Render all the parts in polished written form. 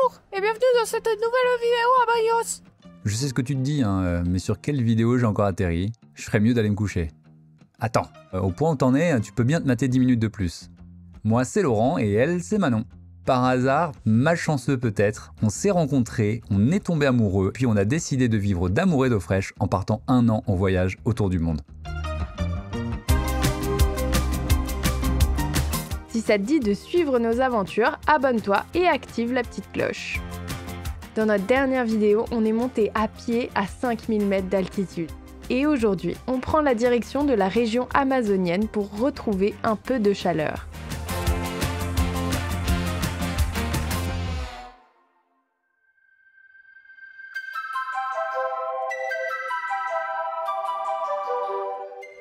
Bonjour et bienvenue dans cette nouvelle vidéo à Bagnos. Je sais ce que tu te dis, hein, mais sur quelle vidéo j'ai encore atterri? Je ferais mieux d'aller me coucher. Attends, au point où t'en es, tu peux bien te mater 10 minutes de plus. Moi c'est Laurent et elle c'est Manon. Par hasard, malchanceux peut-être, on s'est rencontrés, on est tombés amoureux, puis on a décidé de vivre d'amour et d'eau fraîche en partant 1 an en voyage autour du monde. Si ça te dit de suivre nos aventures, abonne-toi et active la petite cloche. Dans notre dernière vidéo, on est monté à pied à 5000 mètres d'altitude. Et aujourd'hui, on prend la direction de la région amazonienne pour retrouver un peu de chaleur.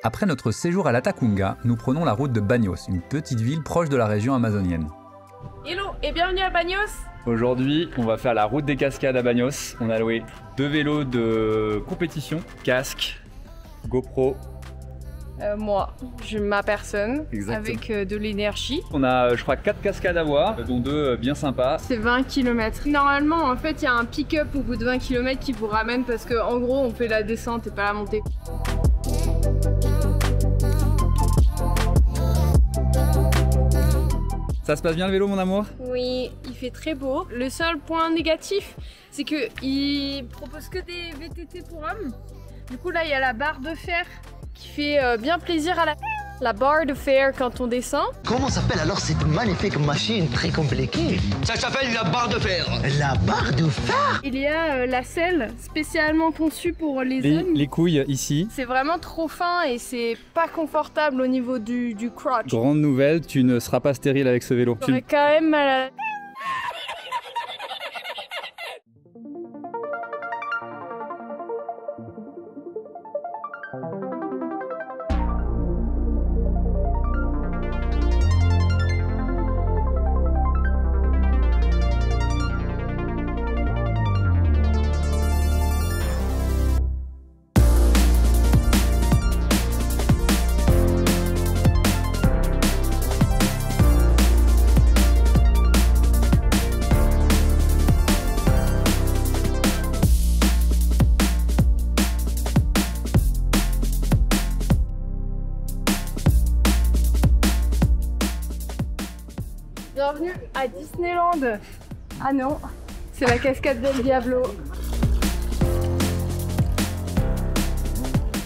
Après notre séjour à Latacunga, nous prenons la route de Bagnos, une petite ville proche de la région amazonienne. Hello et bienvenue à Bagnos. Aujourd'hui, on va faire la route des cascades à Bagnos. On a loué 2 vélos de compétition, casque, GoPro. Moi, ma personne, Exactement. avec de l'énergie. On a, je crois, 4 cascades à voir, dont 2 bien sympas. C'est 20 km. Normalement, en fait, il y a un pick-up au bout de 20 km qui vous ramène parce que, en gros, on fait la descente et pas la montée. Ça se passe bien le vélo, mon amour? Oui, il fait très beau. Le seul point négatif, c'est que il propose que des VTT pour hommes. Du coup, là, il y a la barre de fer qui fait bien plaisir à la barre de fer quand on descend. Comment s'appelle alors cette magnifique machine très compliquée? Ça s'appelle la barre de fer. La barre de fer? Il y a la selle spécialement conçue pour les hommes. Les couilles ici. C'est vraiment trop fin et c'est pas confortable au niveau du crotch. Grande nouvelle, tu ne seras pas stérile avec ce vélo. J'aurais quand même mal à la... Bienvenue à Disneyland. Ah non, c'est la cascade del Diablo.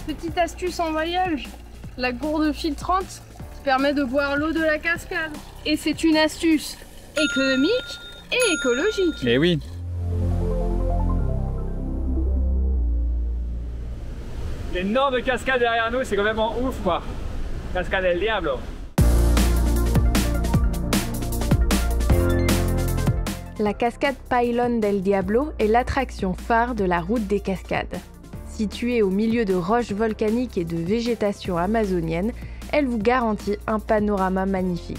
Petite astuce en voyage, la gourde filtrante qui permet de boire l'eau de la cascade. Et c'est une astuce économique et écologique. Eh oui. L'énorme cascade derrière nous, c'est complètement ouf quoi. Cascade del Diablo. La cascade Pylon del Diablo est l'attraction phare de la route des cascades. Située au milieu de roches volcaniques et de végétation amazonienne, elle vous garantit un panorama magnifique.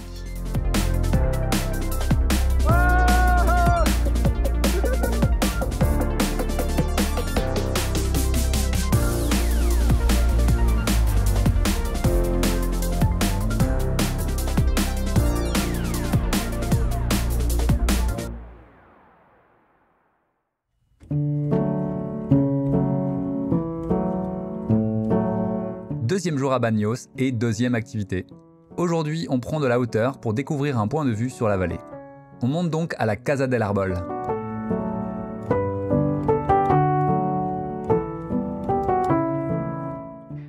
Deuxième jour à Bagnos et deuxième activité. Aujourd'hui, on prend de la hauteur pour découvrir un point de vue sur la vallée. On monte donc à la Casa del Arbol.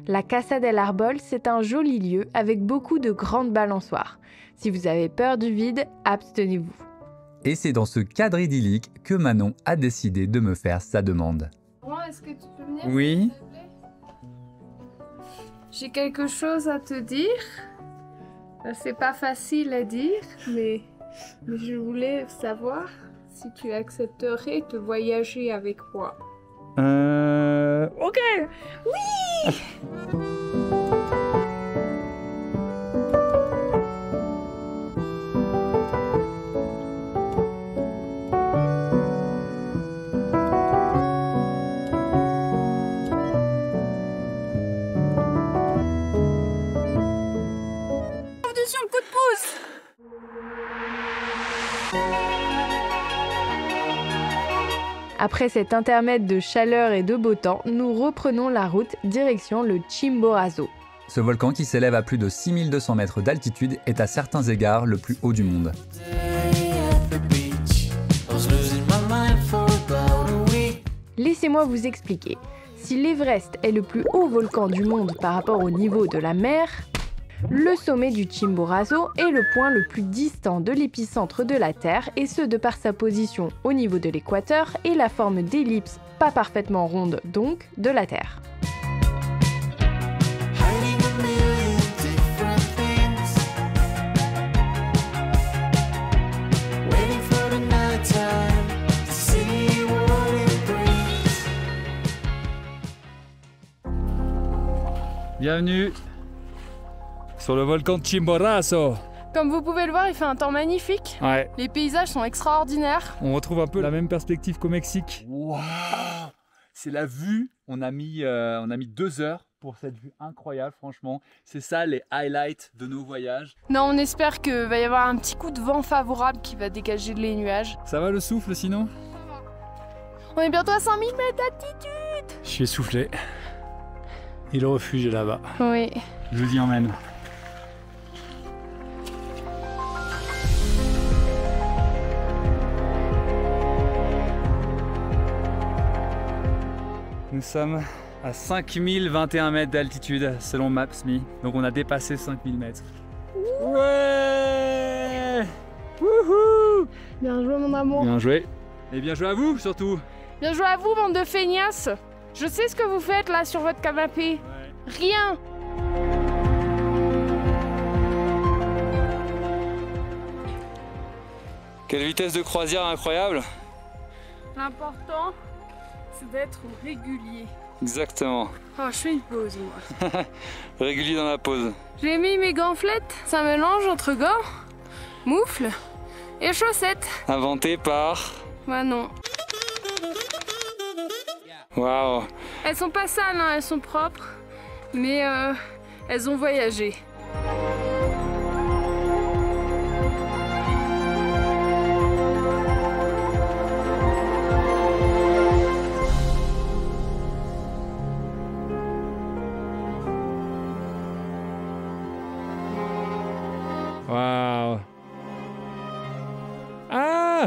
La Casa del Arbol, c'est un joli lieu avec beaucoup de grandes balançoires. Si vous avez peur du vide, abstenez-vous. Et c'est dans ce cadre idyllique que Manon a décidé de me faire sa demande. Est-ce que tu peux venir? Oui. J'ai quelque chose à te dire. C'est pas facile à dire, mais je voulais savoir si tu accepterais de voyager avec moi. Ok. Oui. Sur le coup de pouce. Après cet intermède de chaleur et de beau temps, nous reprenons la route direction le Chimborazo. Ce volcan qui s'élève à plus de 6200 mètres d'altitude est à certains égards le plus haut du monde. Laissez-moi vous expliquer. Si l'Everest est le plus haut volcan du monde par rapport au niveau de la mer, le sommet du Chimborazo est le point le plus distant de l'épicentre de la Terre, et ce de par sa position au niveau de l'équateur et la forme d'ellipse, pas parfaitement ronde donc, de la Terre. Bienvenue sur le volcan de Chimborazo. Comme vous pouvez le voir, il fait un temps magnifique. Ouais. Les paysages sont extraordinaires. On retrouve un peu la même perspective qu'au Mexique. Waouh, c'est la vue. On a mis 2 heures pour cette vue incroyable, franchement. C'est ça les highlights de nos voyages. Non, on espère qu'il va y avoir un petit coup de vent favorable qui va dégager les nuages. Ça va le souffle sinon? On est bientôt à 100 000 mètres d'altitude. Je suis essoufflé. Et le refuge est là-bas. Oui. Je vous y emmène. Nous sommes à 5021 mètres d'altitude selon Maps.me. Donc on a dépassé 5000 mètres. Ouais! Wouhou! Bien joué mon amour. Bien joué. Et bien joué à vous surtout. Bien joué à vous, bande de feignasses. Je sais ce que vous faites là sur votre canapé. Ouais. Rien. Quelle vitesse de croisière incroyable! L'important, c'est d'être régulier. Exactement. Oh, je fais une pause moi. Régulier dans la pause. J'ai mis mes ganflettes. C'est un mélange entre gants, moufles et chaussettes. Inventé par... Bah non. Waouh! Elles sont pas sales, hein, elles sont propres, mais elles ont voyagé. Waouh! Ah!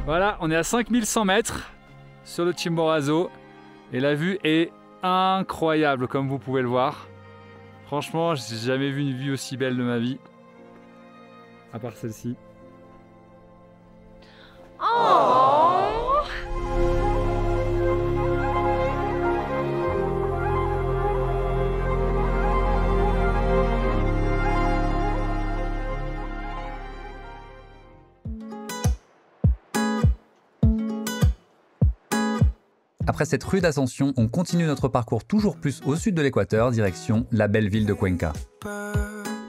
Voilà, on est à 5100 mètres sur le Chimborazo et la vue est incroyable comme vous pouvez le voir. Franchement, j'ai jamais vu une vue aussi belle de ma vie, à part celle-ci. Oh! Après cette rude ascension, on continue notre parcours toujours plus au sud de l'équateur, direction la belle ville de Cuenca.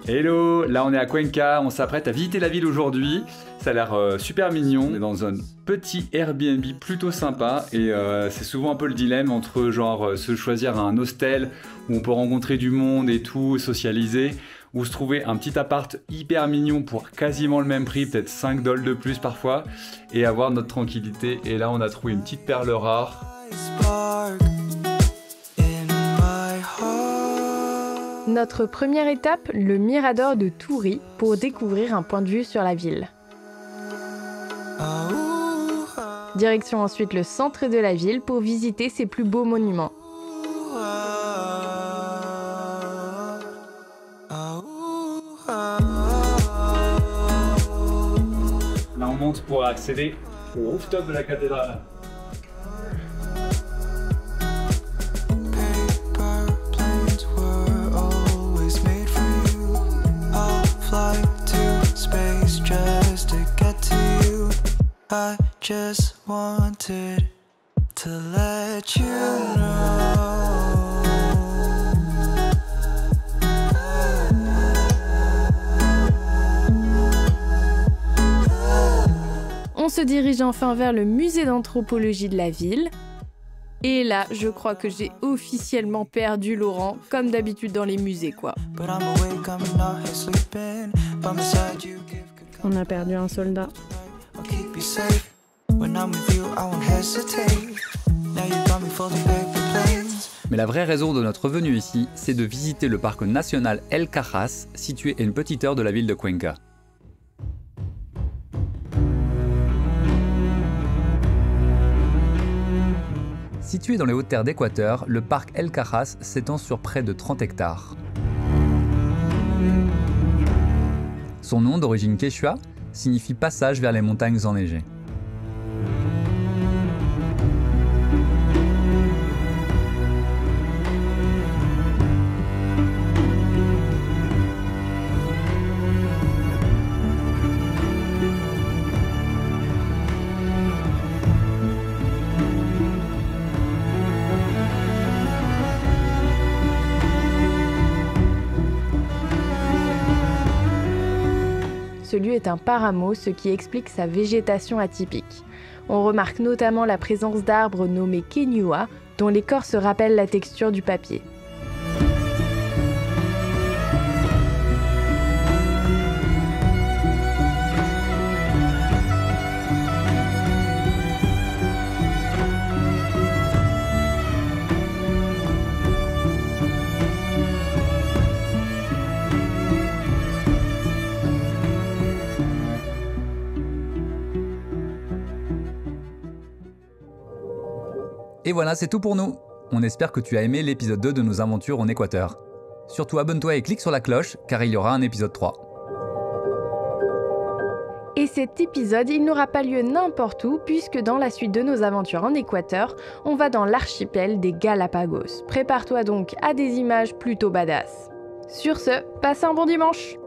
Hello, là on est à Cuenca, on s'apprête à visiter la ville aujourd'hui. Ça a l'air super mignon. On est dans un petit Airbnb plutôt sympa et c'est souvent un peu le dilemme entre genre se choisir un hostel où on peut rencontrer du monde et tout, socialiser, ou se trouver un petit appart hyper mignon pour quasiment le même prix, peut-être 5 $ de plus parfois, et avoir notre tranquillité. Et là on a trouvé une petite perle rare. Notre première étape, le Mirador de Turi, pour découvrir un point de vue sur la ville. Direction ensuite le centre de la ville pour visiter ses plus beaux monuments. Là on monte pour accéder au rooftop de la cathédrale. I just wanted to let you know. On se dirige enfin vers le musée d'anthropologie de la ville. Et là, je crois que j'ai officiellement perdu Laurent, comme d'habitude dans les musées, quoi. On a perdu un soldat. I'll keep you safe. When I'm with you, I won't hesitate. Now you got me folding paper planes. Mais la vraie raison de notre venue ici, c'est de visiter le parc national El Cajas, situé à une petite heure de la ville de Cuenca. Situé dans les hautes terres d'Équateur, le parc El Cajas s'étend sur près de 30 hectares. Son nom, d'origine quechua, signifie passage vers les montagnes enneigées. Ce lieu est un paramo, ce qui explique sa végétation atypique. On remarque notamment la présence d'arbres nommés queñua, dont l'écorce rappelle la texture du papier. Et voilà, c'est tout pour nous. On espère que tu as aimé l'épisode 2 de nos aventures en Équateur. Surtout abonne-toi et clique sur la cloche, car il y aura un épisode 3. Et cet épisode, il n'aura pas lieu n'importe où, puisque dans la suite de nos aventures en Équateur, on va dans l'archipel des Galapagos. Prépare-toi donc à des images plutôt badass. Sur ce, passe un bon dimanche!